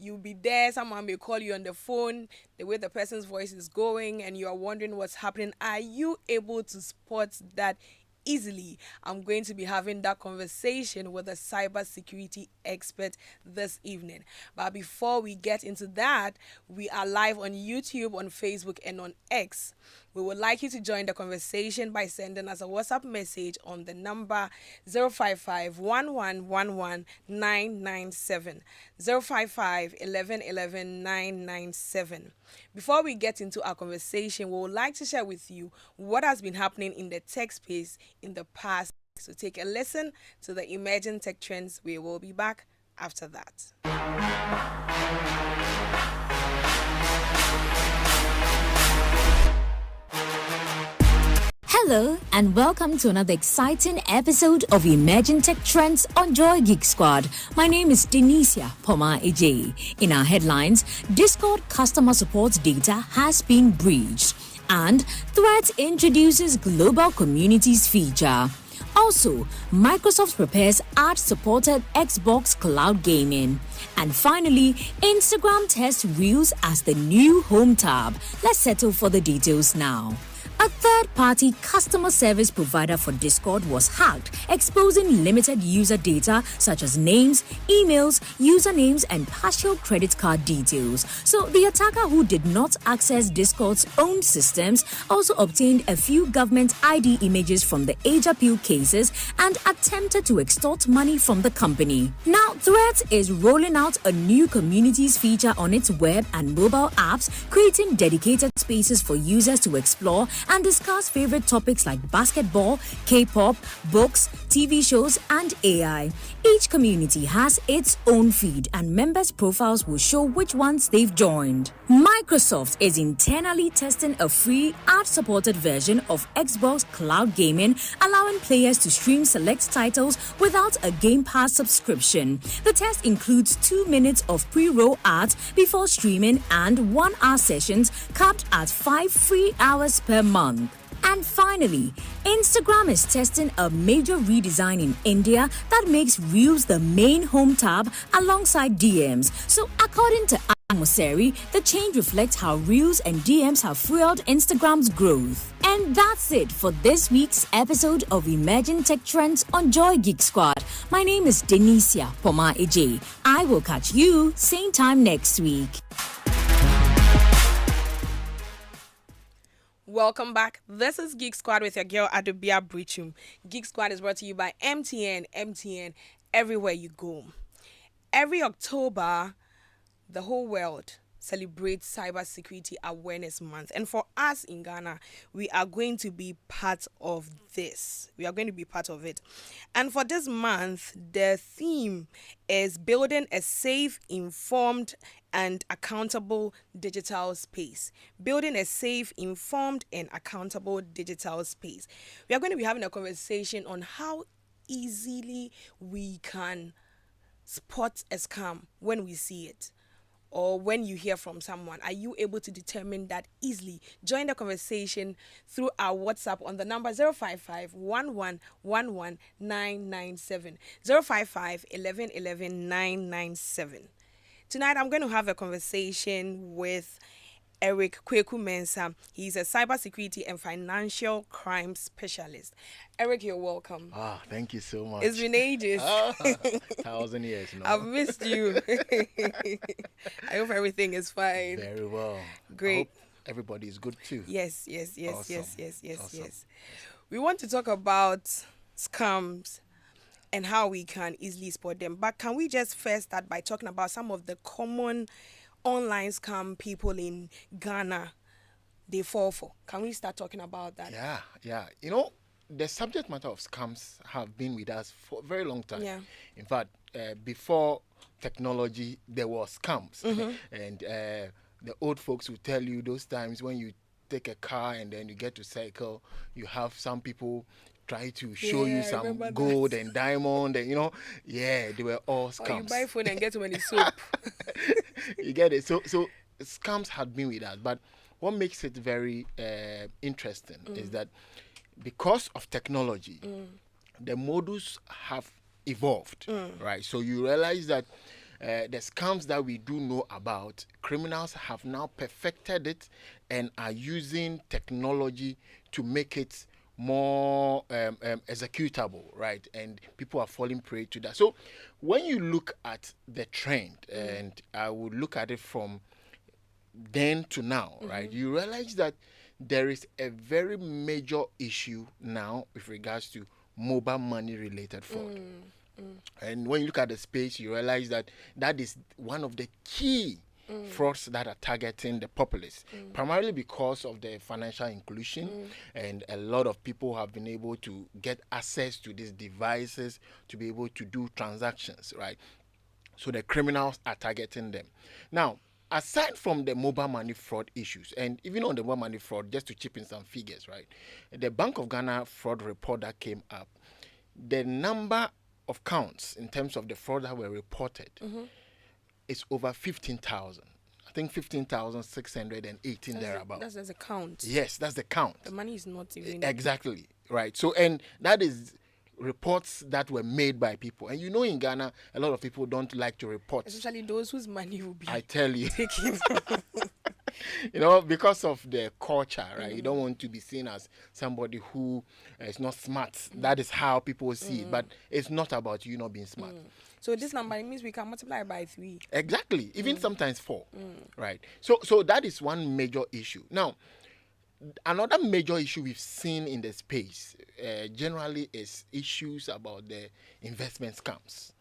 you'll be there, someone may call you on the phone, the way the person's voice is going, and you are wondering what's happening. Are you able to spot that easily? I'm going to be having that conversation with a cybersecurity expert this evening. But before we get into that, we are live on YouTube, on Facebook, and on X. We would like you to join the conversation by sending us a WhatsApp message on the number 055 1111 997 055 1111 997. Before we get into our conversation, we would like to share with you what has been happening in the tech space in the past. So take a listen to the emerging tech trends. We will be back after that. Hello and welcome to another exciting episode of Emerging Tech Trends on Joy Geek Squad. My name is Denisia Poma Ej. In our headlines, Discord customer support data has been breached and Threat introduces global communities feature. Also, Microsoft prepares ad-supported Xbox cloud gaming. And finally, Instagram tests Reels as the new home tab. Let's settle for the details now. A third-party customer service provider for Discord was hacked, exposing limited user data such as names, emails, usernames, and partial credit card details. So the attacker, who did not access Discord's own systems, also obtained a few government ID images from the age appeal cases and attempted to extort money from the company. Now, Threat is rolling out a new communities feature on its web and mobile apps, creating dedicated spaces for users to explore and discuss favorite topics like basketball, K-pop, books, TV shows, and AI. Each community has its own feed, and members' profiles will show which ones they've joined. Microsoft is internally testing a free ad-supported version of Xbox Cloud Gaming, allowing players to stream select titles without a Game Pass subscription. The test includes 2 minutes of pre-roll ads before streaming and 1-hour sessions capped at 5 free hours per month. And finally, Instagram is testing a major redesign in India that makes Reels the main home tab alongside DMs. So according to Amoseri, the change reflects how Reels and DMs have fueled Instagram's growth. And that's it for this week's episode of Emerging Tech Trends on Joy Geek Squad. My name is Denisia Poma Ej. I will catch you same time next week. Welcome back. This is Geek Squad with your girl Adobea Biritwum. Geek Squad is brought to you by MTN everywhere you go. Every October, the whole world celebrates Cybersecurity Awareness Month. And for us in Ghana, we are going to be part of this. We are going to be part of it. And for this month, the theme is building a safe, informed, and accountable digital space. Building a safe, informed, and accountable digital space. We are going to be having a conversation on how easily we can spot a scam when we see it, or when you hear from someone. Are you able to determine that easily? Join the conversation through our WhatsApp on the number 055 1111 997 055 1111 997. Tonight, I'm going to have a conversation with Kwaku Mensah. He's a cybersecurity and financial crime specialist. Eric, you're welcome. Thank you so much. It's been ages. 1,000 years. No? I've missed you. I hope everything is fine. Very well. Great. I hope everybody is good too. Yes. Awesome. Yes. We want to talk about scams and how we can easily spot them. But can we just first start by talking about some of the common online scam people in Ghana they fall for? Can we start talking about that? Yeah. You know, the subject matter of scams have been with us for a very long time. Yeah. In fact, before technology, there were scams. Mm-hmm. And the old folks will tell you those times when you take a car and then you get to cycle, you have some people try to show you some gold and diamond, and they were all scams. Or you buy phone and get money soap. You get it. So scams had been with us, but what makes it very interesting is that because of technology, the modus have evolved, right? So you realize that the scams that we do know about, criminals have now perfected it and are using technology to make it more executable, right? And people are falling prey to that. So when you look at the trend, and I would look at it from then to now, right, you realize that there is a very major issue now with regards to mobile money related fraud. And when you look at the space, you realize that that is one of the key frauds that are targeting the populace, primarily because of the financial inclusion, and a lot of people have been able to get access to these devices to be able to do transactions, right? So the criminals are targeting them. Now, aside from the mobile money fraud issues, and even on the mobile money fraud, just to chip in some figures, right? The Bank of Ghana fraud report that came up, the number of counts in terms of the fraud that were reported is over 15,000. I think 15,618 thereabout. That's a count. Yes, that's the count. The money is not even Exactly, right. So, and that is reports that were made by people. And you know, in Ghana, a lot of people don't like to report. Especially those whose money will be I tell you. taken. You know, because of the culture, right? You don't want to be seen as somebody who is not smart. That is how people see it. But it's not about you not being smart. So this number, it means we can multiply by 3. Exactly. Even sometimes 4. Right. So that is one major issue. Now, another major issue we've seen in the space generally is issues about the investment scams.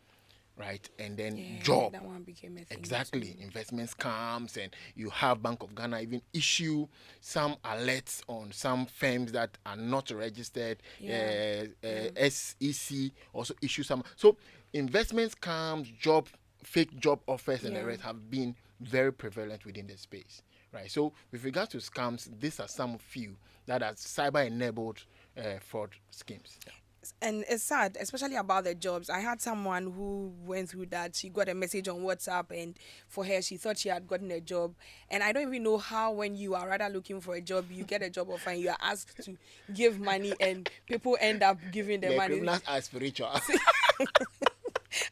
Right, and then job. That one became a thing. Exactly, investment scams, and you have Bank of Ghana even issue some alerts on some firms that are not registered. SEC also issue some. So investment scams, fake job offers, and the rest have been very prevalent within the space. Right. So with regards to scams, these are some few that are cyber-enabled fraud schemes. And it's sad, especially about the jobs. I had someone who went through that. She got a message on WhatsApp, and for her, she thought she had gotten a job. And I don't even know how, when you are rather looking for a job, you get a job offer and you are asked to give money, and people end up giving the money. Criminals are spiritual.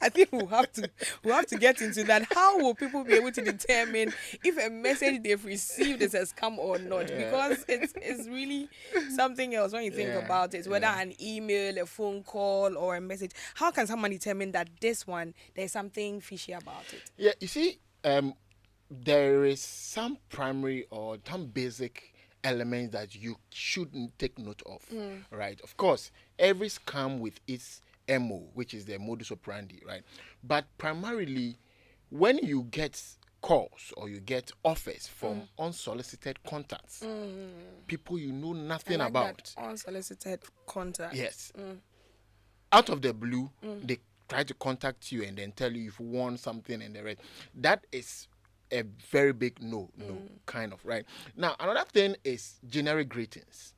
I think we'll have to get into that. How will people be able to determine if a message they've received is a scam or not? Because it's really something else when you think about it. Whether an email, a phone call, or a message. How can someone determine that this one, there's something fishy about it? Yeah, you see, there is some primary or some basic elements that you shouldn't take note of, right? Of course, every scam with its MO, which is the modus operandi, right? But primarily, when you get calls or you get offers from unsolicited contacts, people you know nothing about. That unsolicited contact. Yes. Out of the blue, they try to contact you and then tell you if you want something and the rest. That is a very big no, kind of, right? Now, another thing is generic greetings.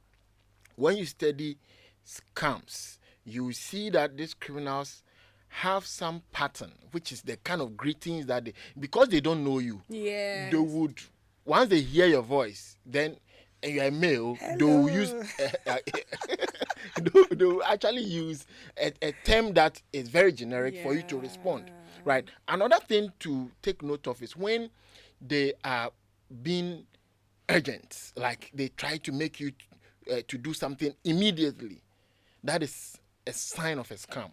When you study scams, you see that these criminals have some pattern, which is the kind of greetings that because they don't know you, they would, once they hear your voice, then and you're a male, they will use, they will actually use a term that is very generic for you to respond, right? Another thing to take note of is when they are being urgent, like they try to make you to do something immediately. That is a sign of a scam,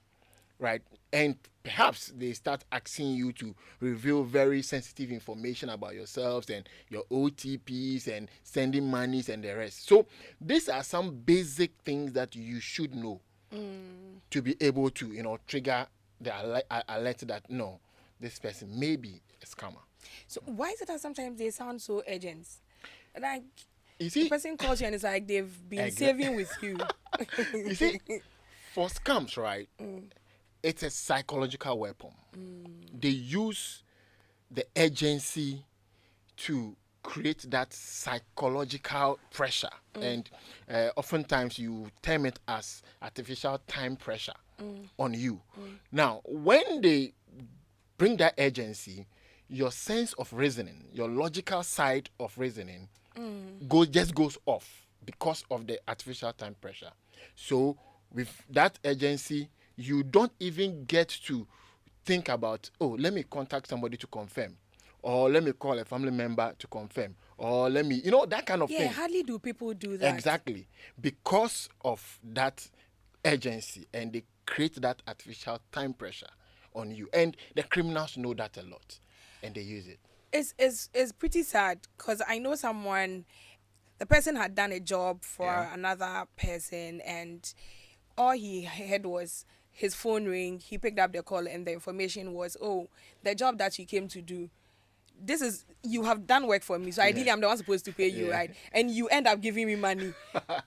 right? And perhaps they start asking you to reveal very sensitive information about yourselves and your OTPs and sending monies and the rest. So these are some basic things that you should know to be able to, trigger the alert that no, this person may be a scammer. So why is it that sometimes they sound so urgent? Like, you see, the person calls you and it's like they've been saving with you. You see, for scams, right, it's a psychological weapon. They use the urgency to create that psychological pressure. And oftentimes you term it as artificial time pressure on you. Now, when they bring that urgency, your sense of reasoning, your logical side of reasoning just goes off because of the artificial time pressure. So with that urgency, you don't even get to think about, oh, let me contact somebody to confirm, or let me call a family member to confirm, or let me, that kind of Yeah, thing. hardly do people do that. Exactly. Because of that urgency, and they create that artificial time pressure on you. And the criminals know that a lot, and they use it. It's pretty sad because I know someone, the person had done a job for another person, and all he heard was his phone ring. He picked up the call, and the information was, oh, the job that you came to do, this is, you have done work for me, so ideally I'm the one supposed to pay you, right? And you end up giving me money,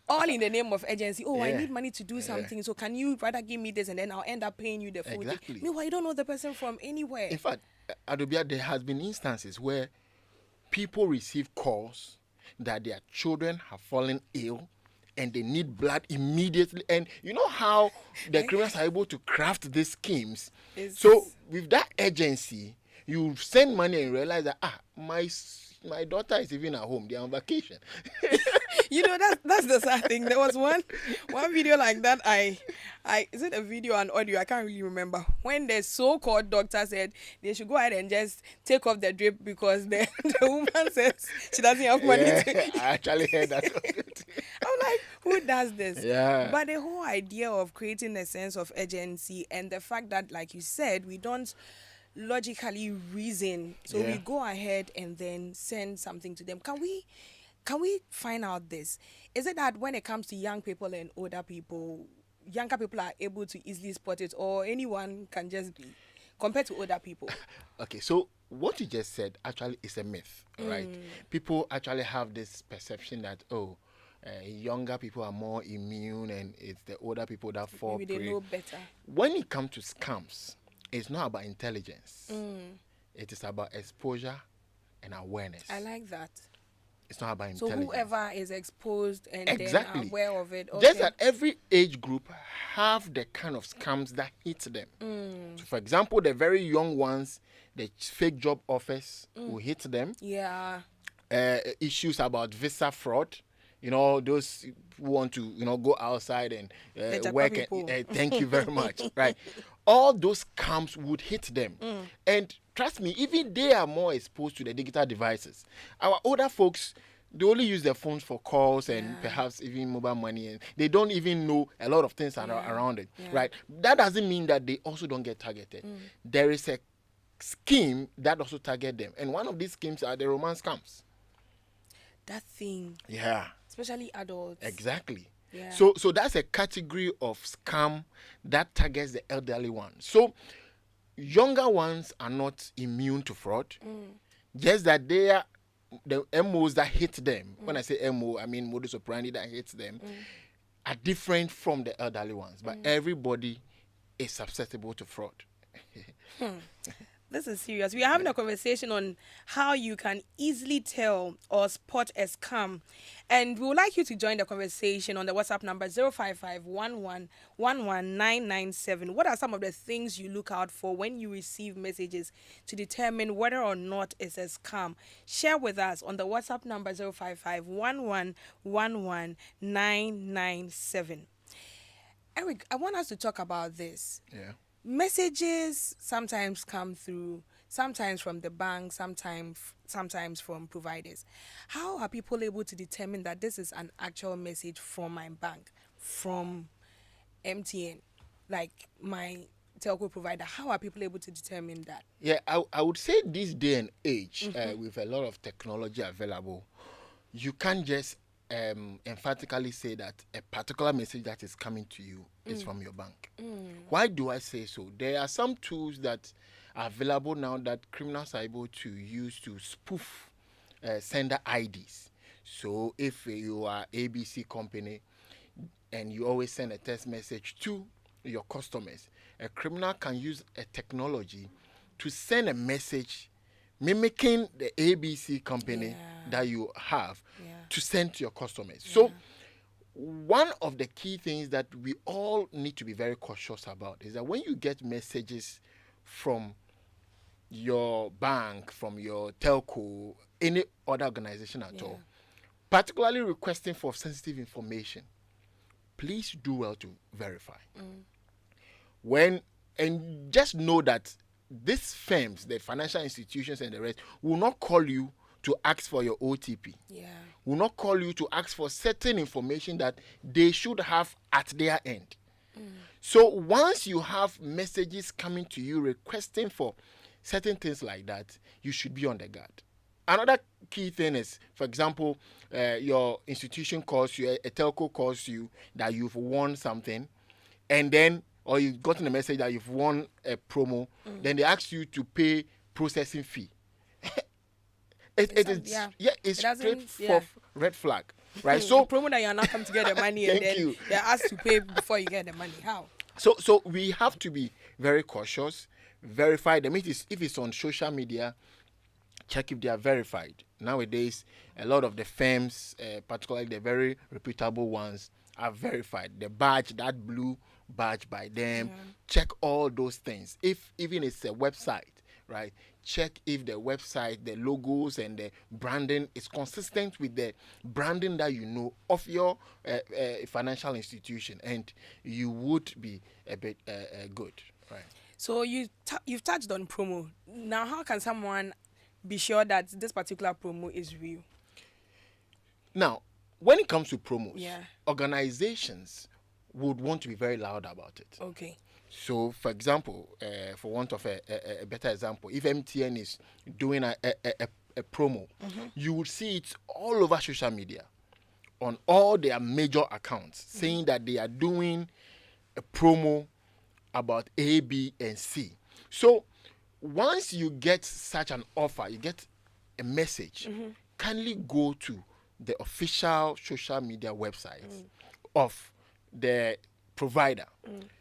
all in the name of agency. Oh, I need money to do something, so can you rather give me this, and then I'll end up paying you the full thing. Meanwhile, you don't know the person from anywhere. In fact, Adobea, there has been instances where people receive calls that their children have fallen ill and they need blood immediately. And you know how the criminals are able to craft these schemes. So with that urgency, you send money and realize that my daughter is even at home, they're on vacation. That's the sad thing. There was one video like that. I is it a video and audio? I can't really remember. When the so-called doctor said they should go ahead and just take off the drip because the woman says she doesn't have money. I actually heard that. I'm like, who does this? Yeah. But the whole idea of creating a sense of urgency, and the fact that, like you said, we don't logically reason, so we go ahead and then send something to them. Can we find out this? Is it that when it comes to young people and older people, younger people are able to easily spot it, or anyone can just be, compared to older people? Okay, so what you just said actually is a myth, right? People actually have this perception that, younger people are more immune and it's the older people that fall Maybe prey. they know better. When it comes to scams, it's not about intelligence. It is about exposure and awareness. I like that. It's not about So intelligence. whoever is exposed and Exactly. then aware of it. Just that every age group have the kind of scams that hit them. So for example, the very young ones, the fake job offers will hit them. Yeah. Issues about visa fraud. Those who want to, go outside and work. Thank you very much. Right. All those scams would hit them. And trust me, even they are more exposed to the digital devices. Our older folks, they only use their phones for calls and perhaps even mobile money, and they don't even know a lot of things around it, right? That doesn't mean that they also don't get targeted. There is a scheme that also target them, and one of these schemes are the romance scams. That thing. Yeah. Especially adults. Exactly. Yeah. So that's a category of scam that targets the elderly ones. So younger ones are not immune to fraud. Just that they are the MOs that hit them. When I say MO, I mean modus operandi that hits them are different from the elderly ones. But everybody is susceptible to fraud. This is serious. We are having a conversation on how you can easily tell or spot a scam. And we would like you to join the conversation on the WhatsApp number 055-11-11997. What are some of the things you look out for when you receive messages to determine whether or not it's a scam? Share with us on the WhatsApp number 055-11-11997. Eric, I want us to talk about this. Yeah. Messages sometimes come through, sometimes from the bank, sometimes from providers. How are people able to determine that this is an actual message from my bank, from MTN, like my telco provider? How are people able to determine that? Yeah, I would say this day and age, with a lot of technology available, you can't just emphatically say that a particular message that is coming to you is from your bank. Why do I say so? There are some tools that are available now that criminals are able to use to spoof sender IDs. So if you are ABC company and you always send a text message to your customers, a criminal can use a technology to send a message mimicking the ABC company that you have to send to your customers. So one of the key things that we all need to be very cautious about is that when you get messages from your bank, from your telco, any other organization at all, particularly requesting for sensitive information, please do well to verify. And just know that these firms, the financial institutions and the rest, will not call you to ask for your OTP. Yeah. Will not call you to ask for certain information that they should have at their end. So once you have messages coming to you requesting for certain things like that, you should be on the guard. Another key thing is, for example, your institution calls you, a telco calls you that you've won something, and then, or you've gotten a message that you've won a promo, then they ask you to pay processing fee. It's straight for red flag, right? So promo that you're not come to get the money and then you're asked to pay before you get the money. How? So we have to be very cautious, verify them. If it's on social media, check if they are verified. Nowadays, a lot of the firms, particularly the very reputable ones, are verified. The badge, that blue badge by them, check all those things. If even it's a website, right? Check if the website, the logos and the branding is consistent with the branding that you know of your financial institution, and you would be a bit good, right? So you've touched on promo. Now, how can someone be sure that this particular promo is real? Now, when it comes to promos, Yeah. organizations would want to be very loud about it. Okay. So, for example, for want of a better example, if MTN is doing a promo, you would see it all over social media, on all their major accounts, saying that they are doing a promo about A, B, and C. So, once you get such an offer, you get a message, kindly go to the official social media websites of the provider.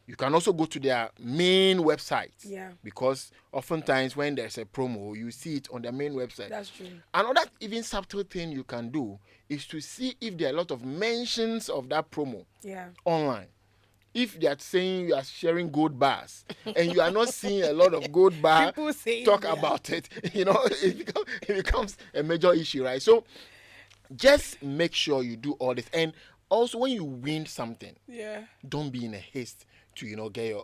You can also go to their main website. Yeah. Because oftentimes when there's a promo, you see it on their main website. That's true. Another even subtle thing you can do is to see if there are a lot of mentions of that promo online. If they are saying you are sharing gold bars and you are not seeing a lot of gold bar talk about it, it becomes a major issue, right? So just make sure you do all this. And also, when you win something, don't be in a haste to get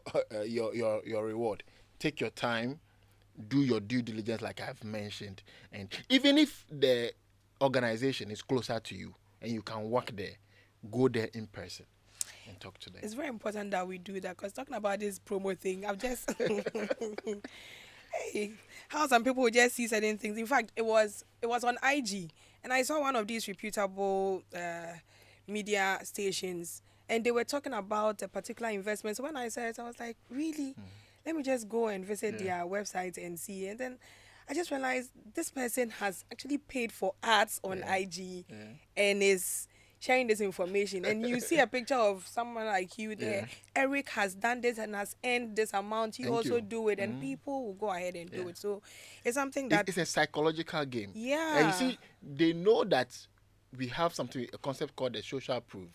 your reward. Take your time, do your due diligence, like I've mentioned, and even if the organization is closer to you and you can work there, go there in person and talk to them. It's very important that we do that, because talking about this promo thing, I've just hey, how some people just see certain things. In fact, it was on IG, and I saw one of these reputable media stations, and they were talking about a particular investment. So when I saw it, I was like, really? Let me just go and visit their website and see. And then I just realized this person has actually paid for ads on IG and is sharing this information. And you see a picture of someone like you there. Eric has done this and has earned this amount. You also do it, and people will go ahead and do it. So it's something that... It's a psychological game. Yeah. And you see, they know that we have a concept called the social proof.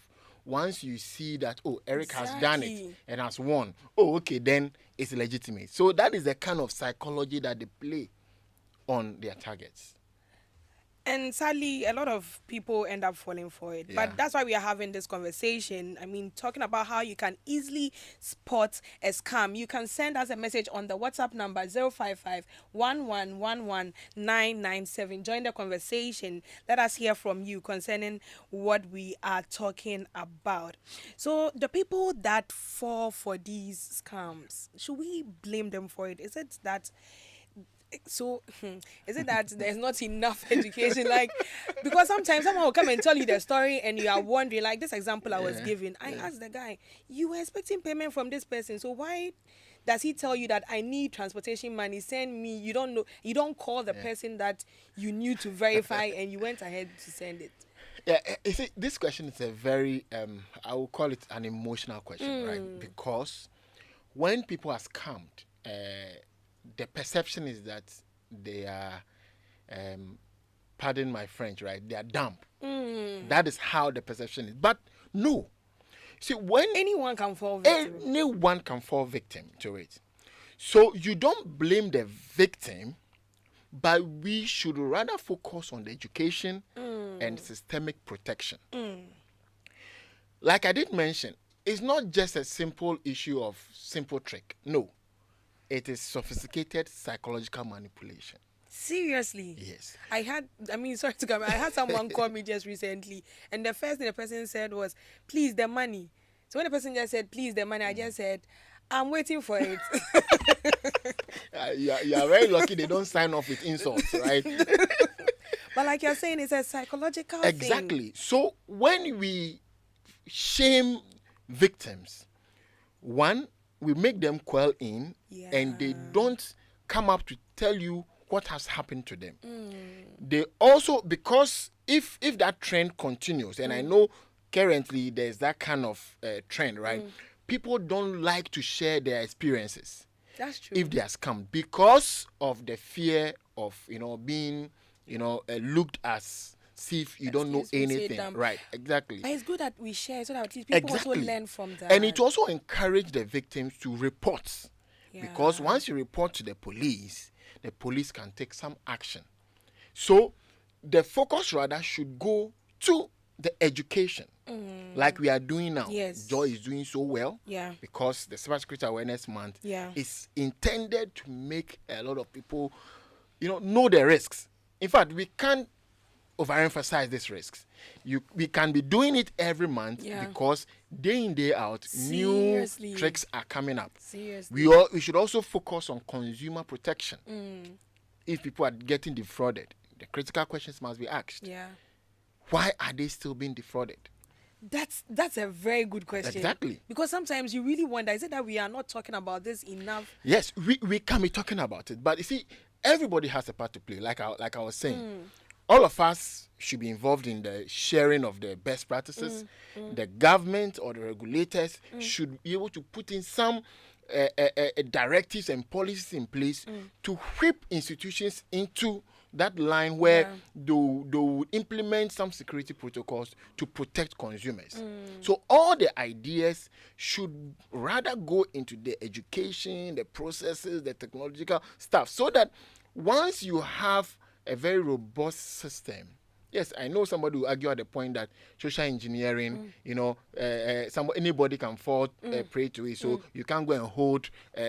Once you see that, Eric has done it and has won, okay, then it's legitimate. So that is the kind of psychology that they play on their targets. And sadly, a lot of people end up falling for it. But that's why we are having this conversation. I mean, talking about how you can easily spot a scam. You can send us a message on the WhatsApp number 055-1111-997. Join the conversation. Let us hear from you concerning what we are talking about. So the people that fall for these scams, should we blame them for it? Is it that there's not enough education? Like, because sometimes someone will come and tell you the story and you are wondering, like this example I was giving. I asked the guy, you were expecting payment from this person, so why does he tell you that I need transportation money, send me? You don't know, you don't call the person that you knew to verify and you went ahead to send it. Yeah, you see, this question is a very, I will call it an emotional question, right? Because when people are scammed, the perception is that they are, pardon my French, right? They are dumb. That is how the perception is. But no. See, when anyone can fall victim to it. So you don't blame the victim, but we should rather focus on the education and systemic protection. Like I did mention, it's not just a simple issue of simple trick. No. it is sophisticated psychological manipulation. Seriously? Yes. Sorry to come. I had someone call me just recently, and the first thing the person said was, please, the money. So when the person just said, please, the money, I just said, I'm waiting for it. You are very lucky they don't sign off with insults, right? But like you're saying, it's a psychological thing. Exactly. So when we shame victims, one, we make them quell in, and they don't come up to tell you what has happened to them. They also, because if that trend continues, and I know currently there's that kind of trend, right? People don't like to share their experiences. That's true. If they are scammed, because of the fear of being looked as if you don't know anything, right? Exactly. But it's good that we share so that at least people also learn from that. And it also encourage the victims to report, because once you report to the police can take some action. So the focus rather should go to the education, like we are doing now. Yes. Joy is doing so well, because the Cybersecurity Awareness Month is intended to make a lot of people, know the risks. In fact, we can't overemphasize these risks. We can be doing it every month, because day in, day out, new tricks are coming up. Seriously. We should also focus on consumer protection. If people are getting defrauded, the critical questions must be asked. Why are they still being defrauded? That's a very good question. Exactly. Because sometimes you really wonder, is it that we are not talking about this enough? Yes, we can be talking about it, but you see, everybody has a part to play. Like I was saying, all of us should be involved in the sharing of the best practices. The government or the regulators should be able to put in some directives and policies in place to whip institutions into that line where they will implement some security protocols to protect consumers. So all the ideas should rather go into the education, the processes, the technological stuff, so that once you have a very robust system. Yes, I know somebody will argue at the point that social engineering, anybody can fall prey to it. So you can't go and hold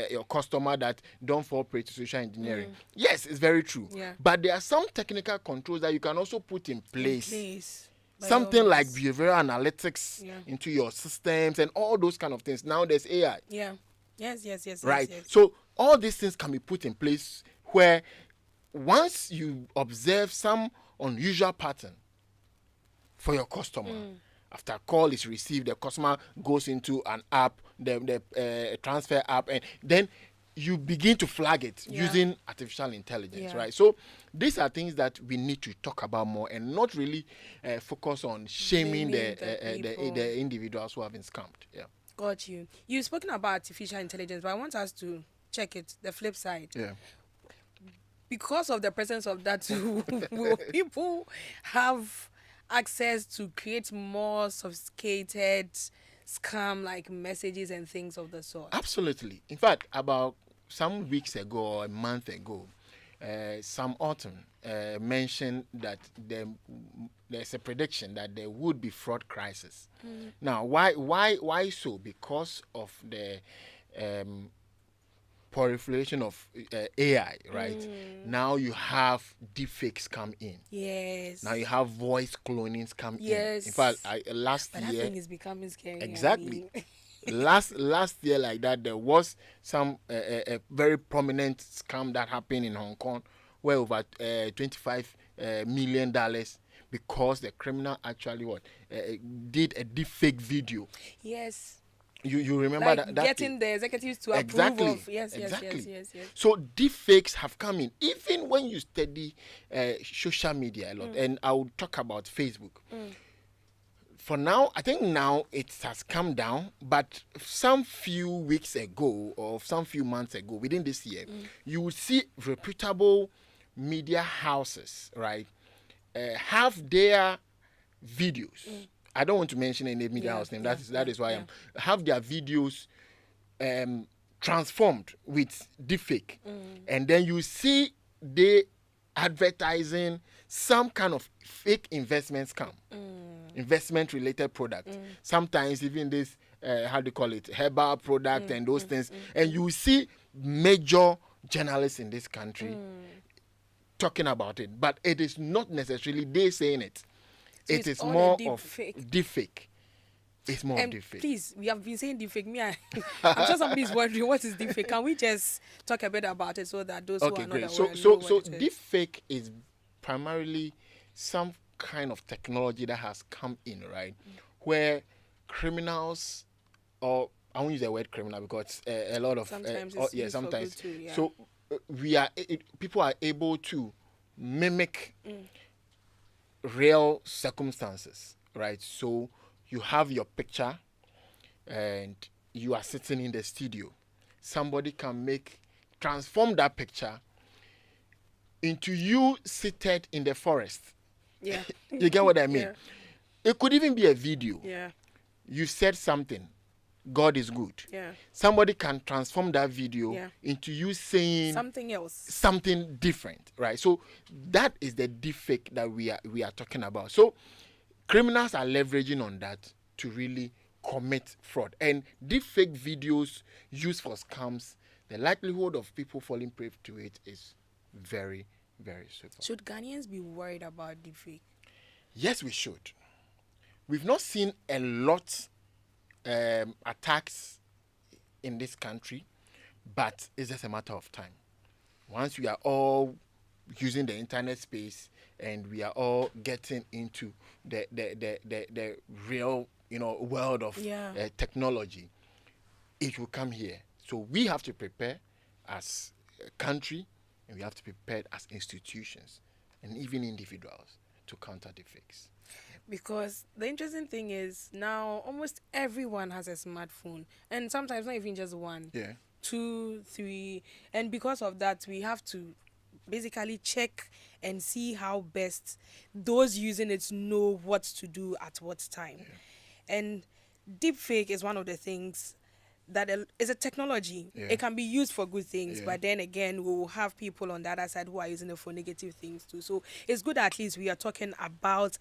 your customer that don't fall prey to social engineering. Yes, it's very true. But there are some technical controls that you can also put in place. Something like behavioral analytics into your systems and all those kind of things. Now there's AI. Yes. Right. Yes. So all these things can be put in place where once you observe some unusual pattern for your customer, after a call is received, the customer goes into an app, the transfer app, and then you begin to flag it using artificial intelligence, right? So these are things that we need to talk about more and not really focus on shaming the individuals who have been scammed. Yeah. Got you. You've spoken about artificial intelligence, but I want us to check it, the flip side. Yeah. Because of the presence of that, will people have access to create more sophisticated scam-like messages and things of the sort? Absolutely. In fact, about some weeks ago or a month ago, Sam Autumn mentioned that there's a prediction that there would be fraud crisis. Now, why so? Because of the proliferation of AI, right? Now you have deepfakes come in. Yes. Now you have voice clonings come in. Yes. In fact, last But year, that thing is becoming scary. exactly. last year like that, there was some a very prominent scam that happened in Hong Kong, where over $25 million, because the criminal actually did a deepfake video. Yes. You remember like that getting thing? the executives to Exactly. approve of yes. So deepfakes have come in. Even when you study social media a lot, and I will talk about Facebook. For now, I think now it has come down, but some few weeks ago or some few months ago, within this year, you will see reputable media houses, right, have their videos. I don't want to mention any media house name. That is why I have their videos transformed with deepfake, and then you see they advertising some kind of fake investment scam, investment related product. Sometimes even this how do you call it, herbal product and those things, and you see major journalists in this country talking about it, but it is not necessarily they saying it. So It it's is all a more deep of fake. deep fake. It's more of And deep fake. please, we have been saying deep fake. I'm sure somebody's wondering what is deep fake. Can we just talk a bit about it so that those who Okay, are not great. aware know what it Deep is? fake is primarily some kind of technology that has come in, right, where criminals, or I won't use the word criminal because a lot of Sometimes it's used for good too, yeah. So people are able to mimic real circumstances, right? So you have your picture and you are sitting in the studio. Somebody can transform that picture into you seated in the forest. Yeah. You get what I mean? Yeah. It could even be a video. Yeah. You said something, God is good. Yeah. Somebody can transform that video Yeah. into you saying Something else. something different, right? So that is the deepfake that we are talking about. So criminals are leveraging on that to really commit fraud. And deepfake videos used for scams, the likelihood of people falling prey to it is very, very super. Should Ghanaians be worried about deepfake? Yes, we should. We've not seen a lot attacks in this country, but it's just a matter of time. Once we are all using the internet space and we are all getting into the real world of technology, it will come here. So we have to prepare as a country, and we have to prepare as institutions and even individuals to counter the fakes. Because the interesting thing is now almost everyone has a smartphone, and sometimes not even just one. Yeah. 2, 3, and because of that we have to basically check and see how best those using it know what to do at what time. And deepfake is one of the things that is a technology. It can be used for good things, but then again we will have people on the other side who are using it for negative things too. So it's good at least we are talking about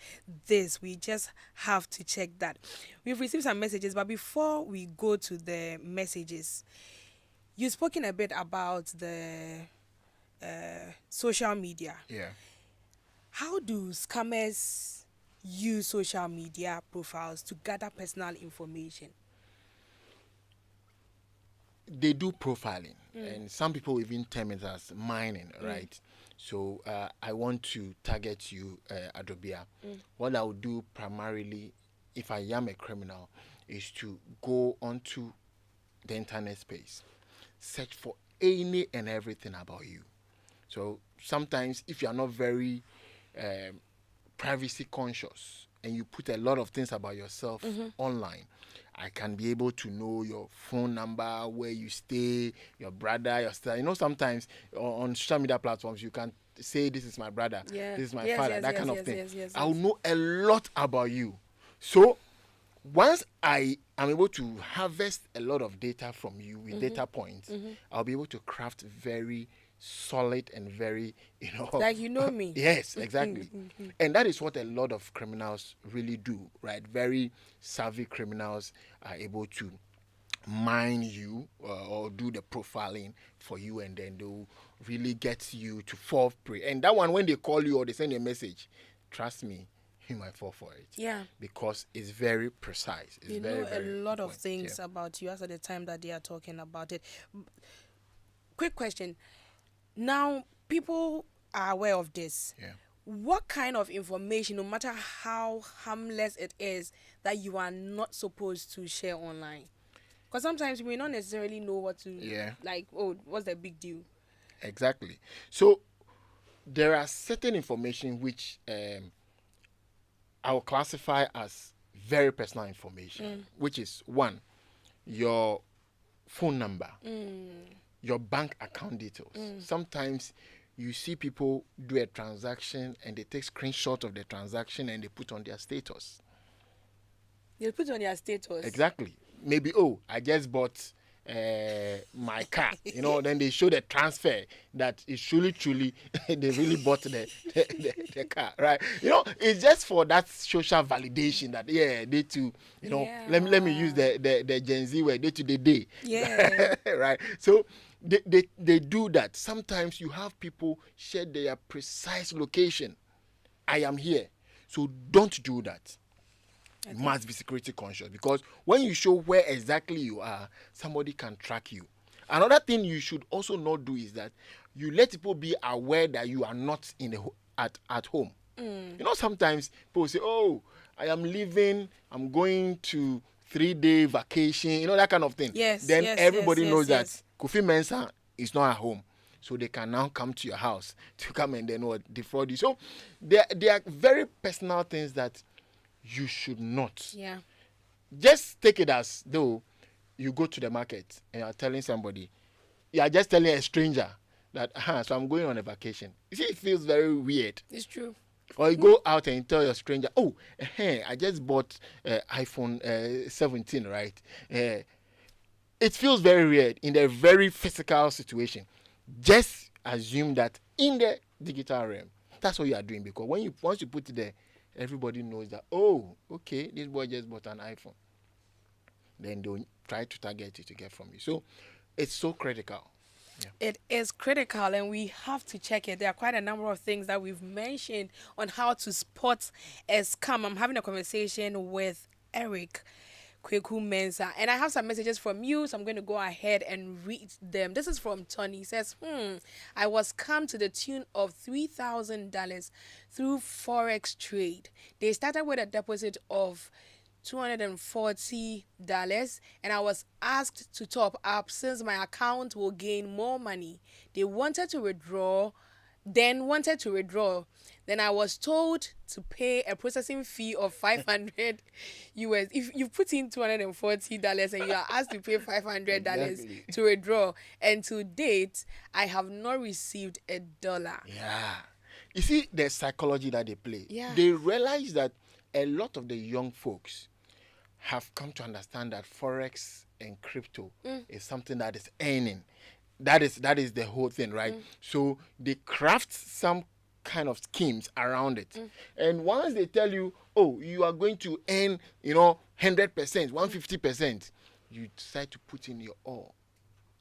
this. We just have to check that. We've received some messages, but before we go to the messages, you've spoken a bit about the social media. Yeah. How do scammers use social media profiles to gather personal information? They do profiling, and some people even term it as mining, right? So I want to target you, Adobea. What I would do primarily, if I am a criminal, is to go onto the internet space, search for any and everything about you. So sometimes if you are not very privacy conscious and you put a lot of things about yourself online, I can be able to know your phone number, where you stay, your brother, your sister. Sometimes on social media platforms, you can say, this is my brother, this is my father, that kind of thing. I'll know a lot about you. So once I am able to harvest a lot of data from you with data points, I'll be able to craft very solid and very, like me. Yes, exactly. And that is what a lot of criminals really do, right? Very savvy criminals are able to mine you or do the profiling for you, and then they'll really get you to fall prey. And that one, when they call you or they send you a message, trust me, you might fall for it. Yeah. Because it's very precise. It's very, know very a lot of point. things about you as at the time that they are talking about it. Quick question. Now, people are aware of this. Yeah. What kind of information, no matter how harmless it is, that you are not supposed to share online? Because sometimes you may not necessarily know what to, what's the big deal? Exactly. So there are certain information which I will classify as very personal information, which is one, your phone number, your bank account details. Sometimes you see people do a transaction and they take screenshot of the transaction and they put on their status. They put on their status. Exactly. Maybe, I just bought my car. Then they show the transfer that is truly they really bought the car, right? It's just for that social validation that they too, let me use the Gen Z word, day to day. Yeah. Right. So they do that. Sometimes you have people share their precise location. I am here. So don't do that. You must be security conscious, because when you show where exactly you are, somebody can track you. Another thing you should also not do is that you let people be aware that you are not in the at home. Sometimes people say, "Oh, I am leaving. I'm going to 3-day vacation." That kind of thing. Yes. Then yes, everybody yes, knows yes, that Kofi Mensah is not at home. So they can now come to your house to come and then defraud you. So there are very personal things that you should not. Yeah. Just take it as though you go to the market and you're telling somebody, you are just telling a stranger that, so I'm going on a vacation. You see, it feels very weird. It's true. Or you go out and tell your stranger, oh, I just bought iPhone 17, right? It feels very weird in a very physical situation. Just assume that in the digital realm, that's what you are doing, because once you put it there, everybody knows that, oh, okay, this boy just bought an iPhone. Then they'll try to target you to get from you. So it's so critical. Yeah. It is critical, and we have to check it. There are quite a number of things that we've mentioned on how to spot a scam. I'm having a conversation with Eric, Kwaku Mensah, and I have some messages from you, so I'm going to go ahead and read them. This is from Tony. He says, I was scammed to the tune of $3,000 through Forex trade. They started with a deposit of $240, and I was asked to top up since my account will gain more money. They wanted to withdraw. Then I was told to pay a processing fee of $500 US. If you put in $240 and you are asked to pay $500 Exactly. to withdraw, and to date I have not received $1. Yeah. You see the psychology that they play. Yeah. They realize that a lot of the young folks have come to understand that Forex and crypto is something that is earning. That is the whole thing, right? So they craft some kind of schemes around it. And once they tell you, oh, you are going to earn, 100%, 150%, you decide to put in your all.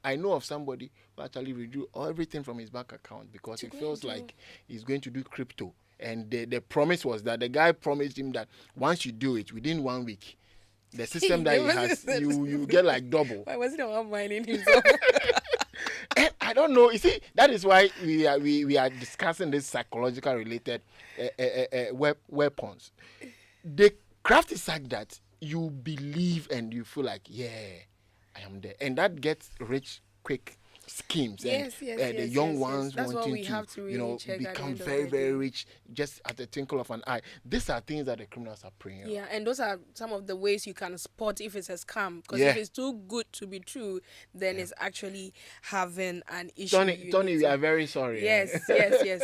I know of somebody who actually withdrew everything from his bank account because it feels like he's going to do crypto. And the promise was that the guy promised him that once you do it, within 1 week, the system that he has, you get like double. Why was it not mining himself? And I don't know. You see, that is why we are discussing this psychological related weapons. They craft it such that you believe and you feel like, yeah, I am there, and that gets rich quick schemes. Yes, and the young ones That's what wanting we have to really check at the become end of very the very day. rich just at the twinkle of an eye. These are things that the criminals are preying on. Yeah, and those are some of the ways you can spot if it's a scam. Because Yeah. if it's too good to be true, then it's actually having an issue. Tony, we are very sorry. Yes.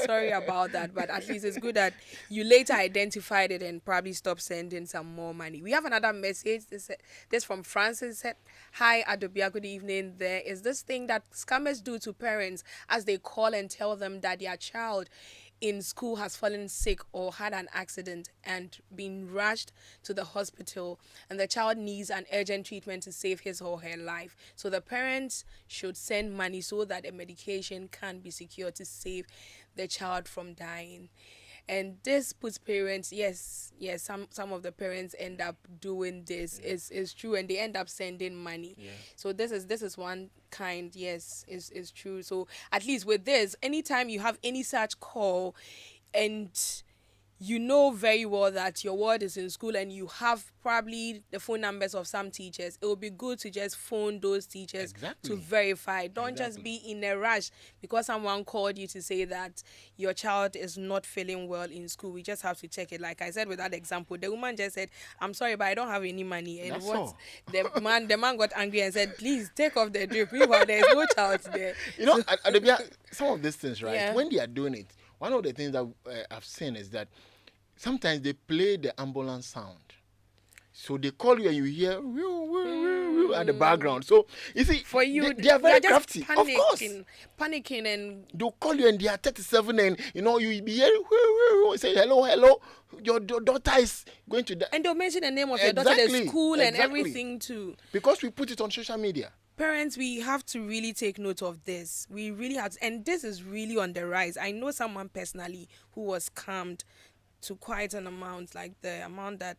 Sorry about that, but at least it's good that you later identified it and probably stopped sending some more money. We have another message. This from Francis. Said, "Hi, Adobea. Good evening. There is this thing that scammers do to parents as they call and tell them that their child in school has fallen sick or had an accident and been rushed to the hospital, and the child needs an urgent treatment to save his or her life. So the parents should send money so that a medication can be secured to save the child from dying." And this puts parents, some of the parents end up doing this. Is true, and they end up sending money. So this is one kind. Yes, is true. So at least with this, anytime you have any such call, and you know very well that your ward is in school and you have probably the phone numbers of some teachers, it will be good to just phone those teachers Exactly. to verify. Don't just be in a rush because someone called you to say that your child is not feeling well in school. We just have to check it. Like I said with that example, the woman just said, "I'm sorry, but I don't have any money." And That's what all. the man got angry and said, "Please take off the drip. Meanwhile, there's no child there." Some of these things, right? Yeah. When they are doing it, one of the things that I've seen is that sometimes they play the ambulance sound. So they call you and you hear woo, woo, woo, woo at the background. So you see, For you, they are very just crafty. Of course, panicking, and they'll call you and they are 37, and you be hearing woo, woo, say hello, your daughter is going to die. they'll mention the name of your daughter, the Exactly, school, and exactly. everything too. Because we put it on social media. Parents, we have to really take note of this. We really have to, and this is really on the rise. I know someone personally who was scammed to quite an amount, like the amount that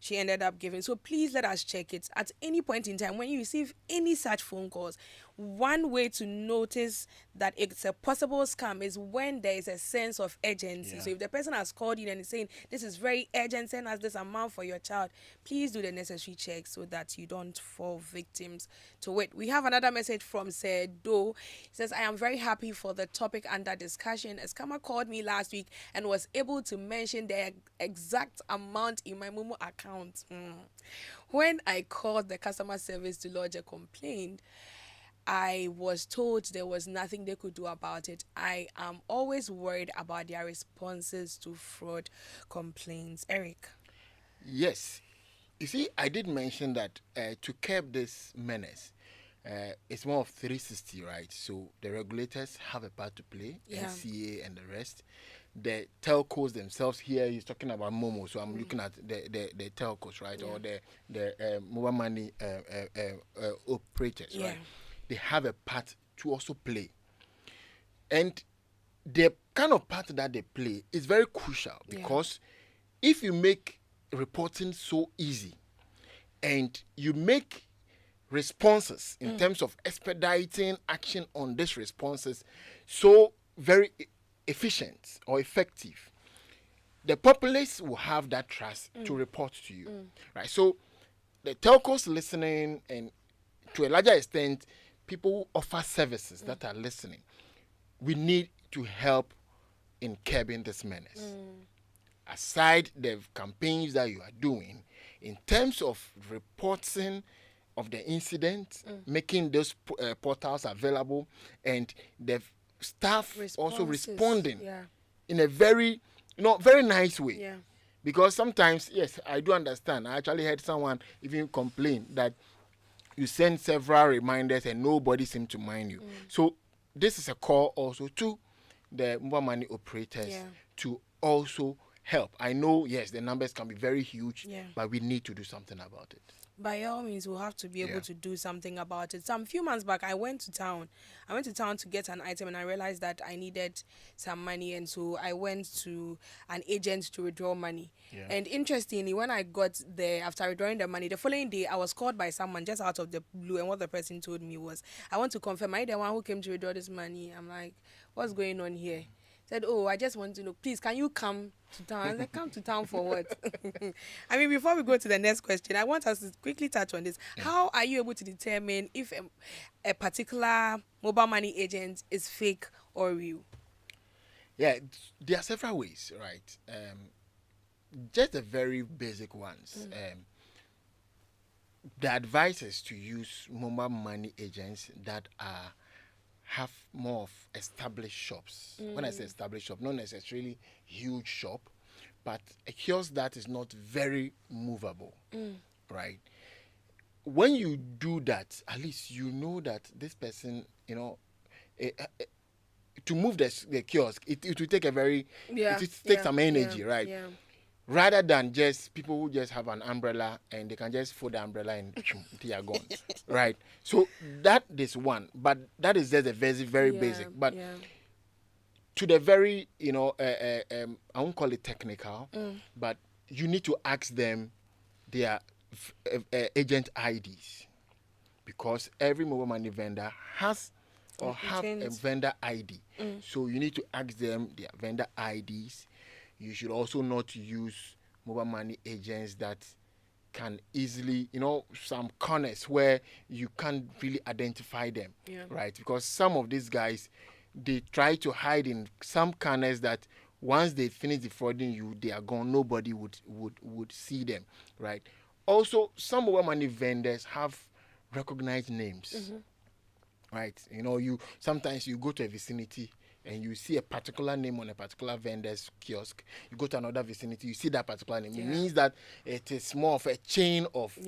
she ended up giving. So please let us check it at any point in time when you receive any such phone calls. One way to notice that it's a possible scam is when there is a sense of urgency. Yeah. So if the person has called you and is saying this is very urgent, send us this amount for your child, please do the necessary checks so that you don't fall victims to it. We have another message from Sedo. It says, I am very happy for the topic under discussion. A scammer called me last week and was able to mention the exact amount in my Momo account. When I called the customer service to lodge a complaint, I was told there was nothing they could do about it. I am always worried about their responses to fraud complaints. Eric. Yes. You see, I did mention that to curb this menace, it's more of 360, right? So the regulators have a part to play, Yeah. NCA and the rest. The telcos themselves, here he's talking about Momo, so I'm looking at the telcos, right? Yeah. Or the mobile money operators, Yeah. right? They have a part to also play. And the kind of part that they play is very crucial because if you make reporting so easy and you make responses in terms of expediting action on these responses so very efficient or effective, the populace will have that trust to report to you, right? So the telcos listening, and to a larger extent, people who offer services that are listening, we need to help in curbing this menace. Aside the campaigns that you are doing, in terms of reporting of the incident, making those portals available, and the staff also Responses, responding yeah. in a very, very nice way. Yeah. Because sometimes, yes, I do understand. I actually heard someone even complain that you send several reminders and nobody seemed to mind you. So this is a call also to the mobile money operators to also help. I know, yes, the numbers can be very huge, but we need to do something about it. By all means, we'll have to be able to do something about it. Some few months back, I went to town to get an item, and I realized that I needed some money, and so I went to an agent to withdraw money. Yeah. And interestingly, when I got there after withdrawing the money, the following day I was called by someone just out of the blue, and what the person told me was, I want to confirm, are you the one who came to withdraw this money? I'm like, what's going on here? Said, oh, I just want to know, please, can you come to town? I said, come to town for what? I mean, before we go to the next question, I want us to quickly touch on this. How are you able to determine if a particular mobile money agent is fake or real? Yeah, there are several ways, right? Just the very basic ones. The advice is to use mobile money agents that have more of established shops. When I say established shop, not necessarily huge shop, but a kiosk that is not very movable, right? When you do that, at least you know that this person, to move the kiosk, it will take some energy, right? Yeah. Rather than just people who just have an umbrella and they can just fold the umbrella and they are gone, right? So that is one, but that is just a very, very basic. But to the very, I won't call it technical, but you need to ask them their agent IDs, because every mobile money vendor has or have a vendor ID. So you need to ask them their vendor IDs. You should also not use mobile money agents that can easily, some corners where you can't really identify them, right? Because some of these guys, they try to hide in some corners that once they finish defrauding you, they are gone. Nobody would see them, right? Also, some mobile money vendors have recognized names, right? You sometimes you go to a vicinity and you see a particular name on a particular vendor's kiosk. You go to another vicinity, you see that particular name. It means that it is more of a chain of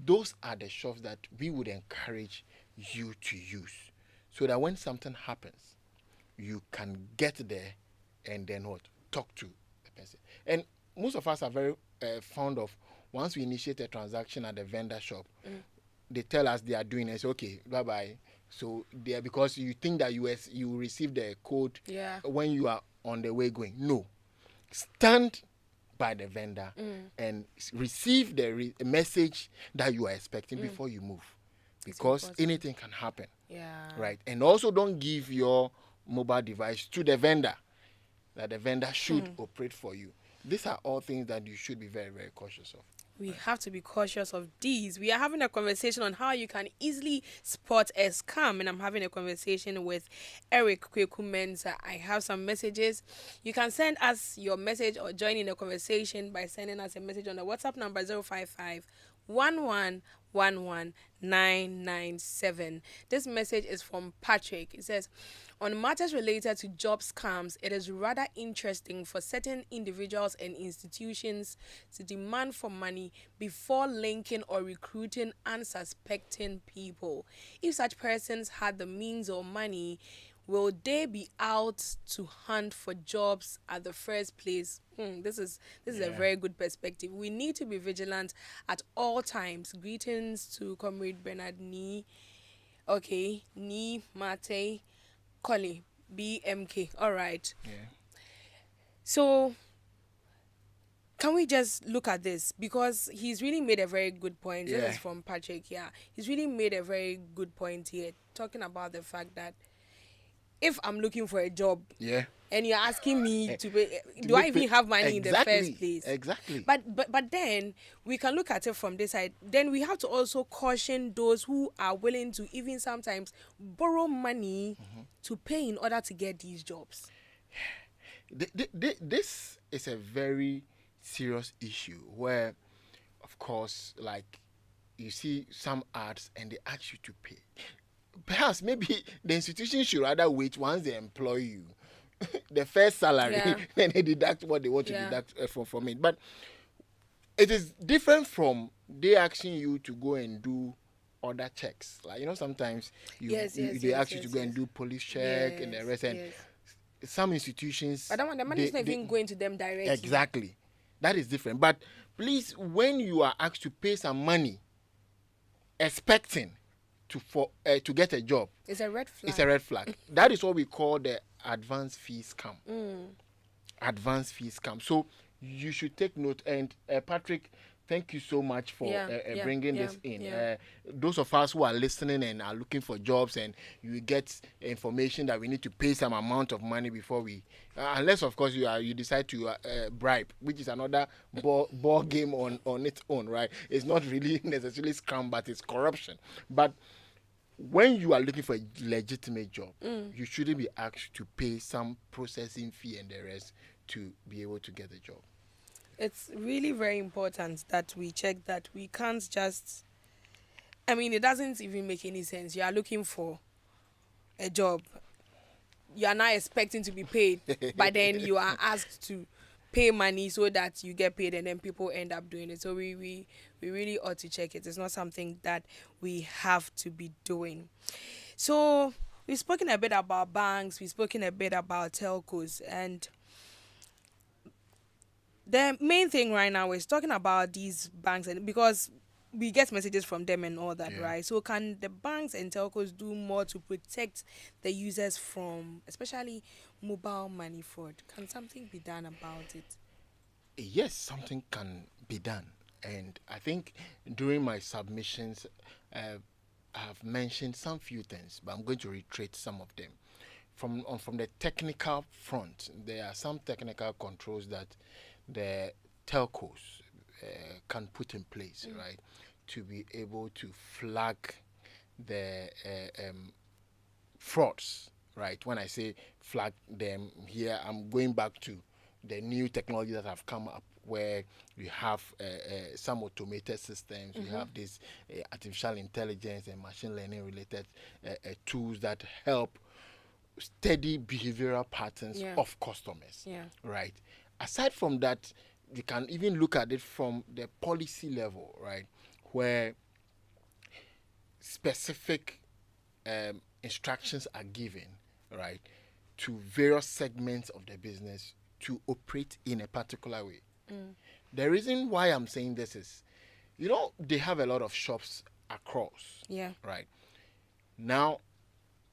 those are the shops that we would encourage you to use, so that when something happens, you can get there and then talk to the person. And most of us are very fond of, once we initiate a transaction at the vendor shop, they tell us they are doing it. Okay, bye bye. So there, because you think that you receive the code Yeah. when you are on the way going. No, stand by the vendor and receive the message that you are expecting before you move, because anything can happen. Yeah. Right, and also don't give your mobile device to the vendor, that the vendor should operate for you. These are all things that you should be very, very cautious of. We have to be cautious of these. We are having a conversation on how you can easily spot a scam, and I'm having a conversation with Eric Kwaku Mensah. I have some messages. You can send us your message or join in the conversation by sending us a message on the WhatsApp number 055 1111997. This message is from Patrick. It says, on matters related to job scams, it is rather interesting for certain individuals and institutions to demand for money before linking or recruiting unsuspecting people. If such persons had the means or money, will they be out to hunt for jobs at the first place? This is a very good perspective. We need to be vigilant at all times. Greetings to Comrade Bernard Ni. Okay, Ni Mate Collie BMK. All right. Yeah. So can we just look at this, because he's really made a very good point. This Yeah. is from Patrick. Yeah, he's really made a very good point here, talking about the fact that if I'm looking for a job, Yeah. and you're asking me to pay, do I even have money in the first place? Exactly. But then we can look at it from this side. Then we have to also caution those who are willing to even sometimes borrow money to pay in order to get these jobs. This is a very serious issue where, of course, like you see some ads and they ask you to pay. Perhaps maybe the institution should rather wait once they employ you, the first salary, then they deduct what they want to deduct from it. But it is different from they asking you to go and do other checks. Like, sometimes they ask you to go and do police check and the rest. And some institutions, but that one, the money is not even going to them directly. Exactly. That is different. But please, when you are asked to pay some money, expecting to get a job, it's a red flag. It's a red flag. That is what we call the advance fee scam. Advance fee scam. So you should take note. And Patrick, thank you so much for bringing this in. Those of us who are listening and are looking for jobs, and you get information that we need to pay some amount of money before we, unless of course you decide to bribe, which is another ball game on its own, right? It's not really necessarily scam, but it's corruption. But when you are looking for a legitimate job, you shouldn't be asked to pay some processing fee and the rest to be able to get a job. It's really very important that we check that. We can't just, it doesn't even make any sense. You are looking for a job. You are not expecting to be paid, but then you are asked to pay money so that you get paid, and then people end up doing it. So we really ought to check it. It's not something that we have to be doing. So we've spoken a bit about banks. We've spoken a bit about telcos, and the main thing right now is talking about these banks, and because we get messages from them and all that, right? So can the banks and telcos do more to protect the users from, especially mobile money fraud? Can something be done about it? Yes, something can be done. And I think during my submissions, I have mentioned some few things, but I'm going to reiterate some of them. From the technical front, there are some technical controls that the telcos can put in place, right, to be able to flag the frauds, right? When I say flag them here, I'm going back to the new technology that have come up, where we have some automated systems, we have this artificial intelligence and machine learning related tools that help study behavioral patterns of customers, right? Aside from that, you can even look at it from the policy level, right, where specific instructions are given, right, to various segments of the business to operate in a particular way. The reason why I'm saying this is, they have a lot of shops across. Yeah. Right. Now,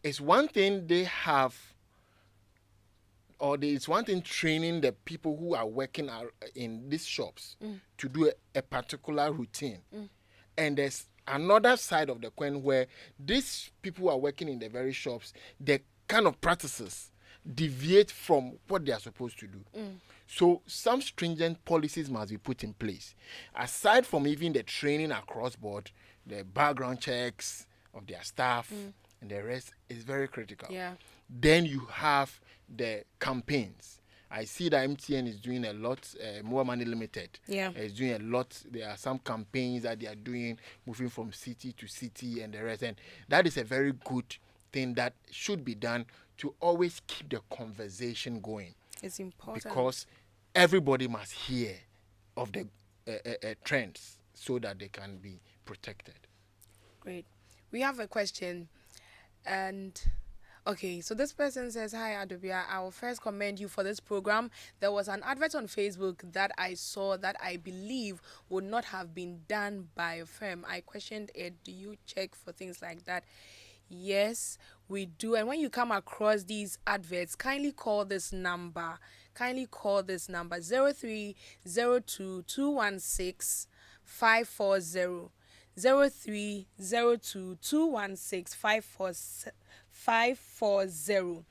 it's one thing they have, or it's one thing training the people who are working in these shops to do a particular routine. And there's another side of the coin where these people who are working in the very shops, the kind of practices deviate from what they are supposed to do. So some stringent policies must be put in place. Aside from even the training across board, the background checks of their staff and the rest is very critical. Yeah. Then you have the campaigns. I see that MTN is doing a lot, More Money Limited is doing a lot. There are some campaigns that they are doing, moving from city to city and the rest. And that is a very good thing that should be done to always keep the conversation going. It's important. Because everybody must hear of the trends so that they can be protected. Great. We have a question. And okay, so this person says, "Hi Adobea, I will first commend you for this program. There was an advert on Facebook that I saw that I believe would not have been done by a firm. I questioned it. Do you check for things like that?" Yes, we do. And when you come across these adverts, kindly call this number. 0302-216-540. 0302-216-540.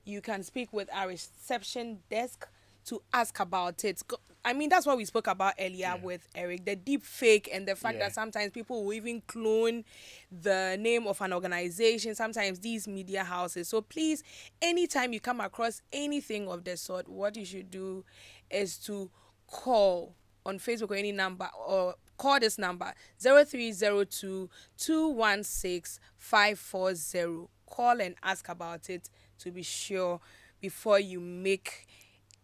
You can speak with our reception desk to ask about it. I mean, that's what we spoke about earlier with Eric, the deep fake and the fact that sometimes people will even clone the name of an organization, sometimes these media houses. So please, anytime you come across anything of the sort, what you should do is to call on Facebook or any number, or call this number 0302-216-540. Call and ask about it to be sure before you make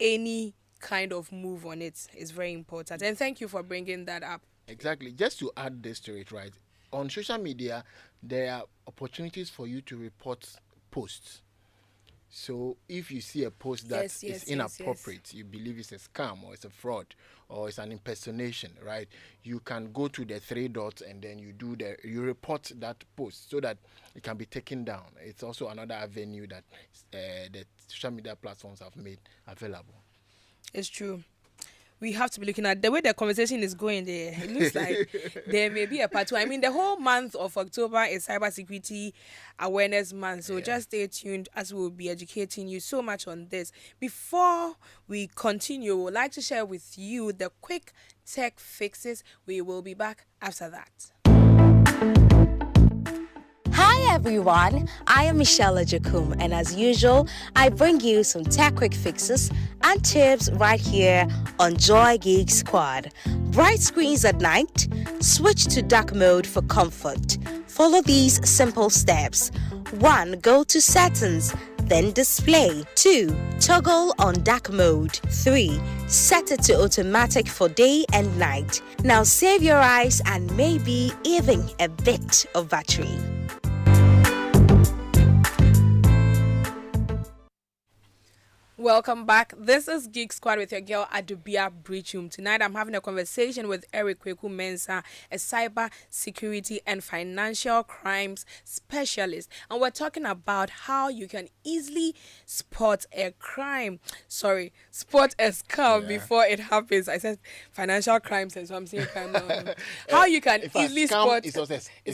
any kind of move on it. Is very important. And thank you for bringing that up. Exactly. Just to add this to it, right? On social media, there are opportunities for you to report posts. So if you see a post that is inappropriate, you believe it's a scam or it's a fraud or it's an impersonation, right? You can go to the three dots and then you report that post so that it can be taken down. It's also another avenue that the social media platforms have made available. It's true. We have to be looking at the way the conversation is going there. It looks like there may be a part two. I mean, the whole month of October is Cybersecurity Awareness Month. So just stay tuned as we will be educating you so much on this. Before we continue, we would like to share with you the quick tech fixes. We will be back after that. Hi everyone, I am Michelle Ajakum, and as usual, I bring you some tech quick fixes and tips right here on Joy Geek Squad. Bright screens at night? Switch to dark mode for comfort. Follow these simple steps. 1. Go to settings, then display. 2. Toggle on dark mode. 3. Set it to automatic for day and night. Now save your eyes and maybe even a bit of battery. Welcome back. This is Geek Squad with your girl Adobea Biritwum. Tonight I'm having a conversation with Kwaku Mensah, a cyber security and financial crimes specialist. And we're talking about how you can easily spot a scam before it happens. I said financial crimes, and so I'm saying crime now. How you can easily spot it's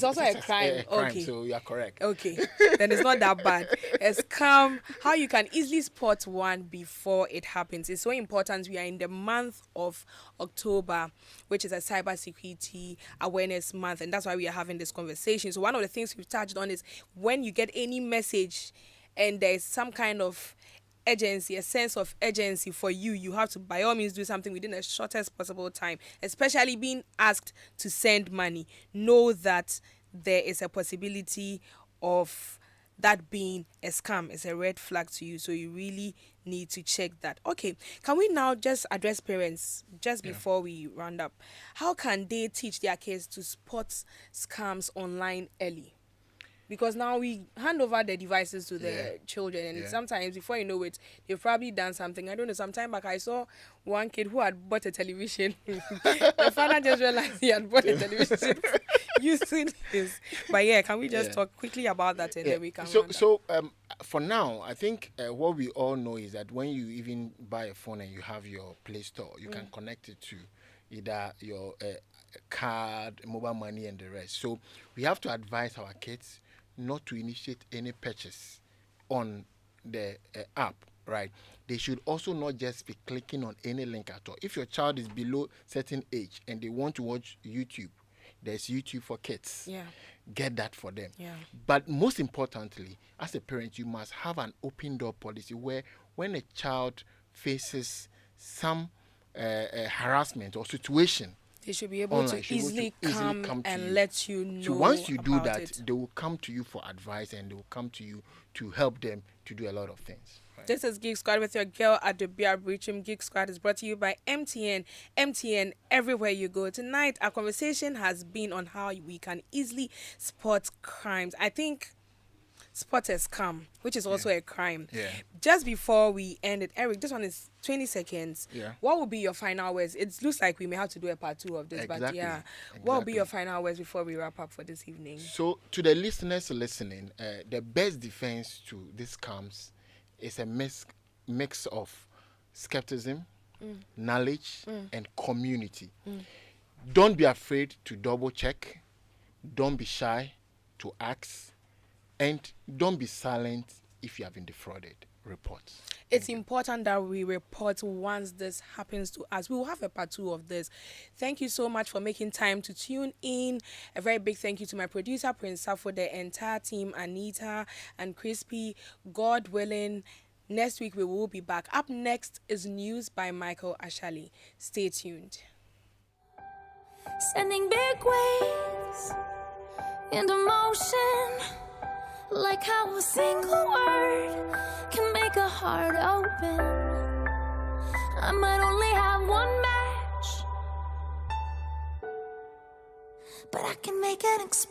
also a crime. Okay. So you are correct. Okay. Then it's not that bad. A scam, how you can easily spot one before it happens. It's so important. We are in the month of October, which is a cybersecurity awareness month, and that's why we are having this conversation. So one of the things we've touched on is when you get any message and there's some kind of urgency, a sense of urgency for you, you have to by all means do something within the shortest possible time, especially being asked to send money. Know that there is a possibility of that being a scam. Is a red flag to you, so you really need to check that. Okay, can we now just address parents just before we round up? How can they teach their kids to spot scams online early? because now we hand over the devices to the children, and sometimes before you know it, they've probably done something. I don't know. Some time back, I saw one kid who had bought a television. The father just realized he had bought a television using this. But yeah, can we just talk quickly about that, and then we can. So for now, I think what we all know is that when you even buy a phone and you have your Play Store, you can connect it to either your card, mobile money, and the rest. So we have to advise our kids not to initiate any purchase on the app, right? They should also not just be clicking on any link at all. If your child is below certain age and they want to watch YouTube, there's YouTube for kids. Yeah. Get that for them. Yeah. But most importantly, as a parent, you must have an open door policy where when a child faces some harassment or situation, they should be able to easily come and let you know. So once you do that, it. they will come to you for advice, and they will come to you to help them to do a lot of things. Right? This is Geek Squad with your girl Adobea Biritwum. Geek Squad is brought to you by MTN. MTN everywhere you go. Tonight, our conversation has been on how we can easily spot crimes. I think spot a scam, which is also a crime. Yeah. Just before we end it, Eric, this one is 20 seconds. Yeah. What would be your final words? It looks like we may have to do a part 2 of this, but yeah. What would be your final words before we wrap up for this evening? So, to the listeners listening, the best defense to these scams is a mix of skepticism, knowledge, and community. Don't be afraid to double check. Don't be shy to ask. And don't be silent if you have been defrauded. Report. It's important that we report once this happens to us. We will have a part 2 of this. Thank you so much for making time to tune in. A very big thank you to my producer, Prince Safo, the entire team, Anita and Crispy. God willing, next week we will be back. Up next is news by Michael Ashali. Stay tuned. Sending big waves into motion. Like how a single word can make a heart open. I might only have one match, but I can make an explosion.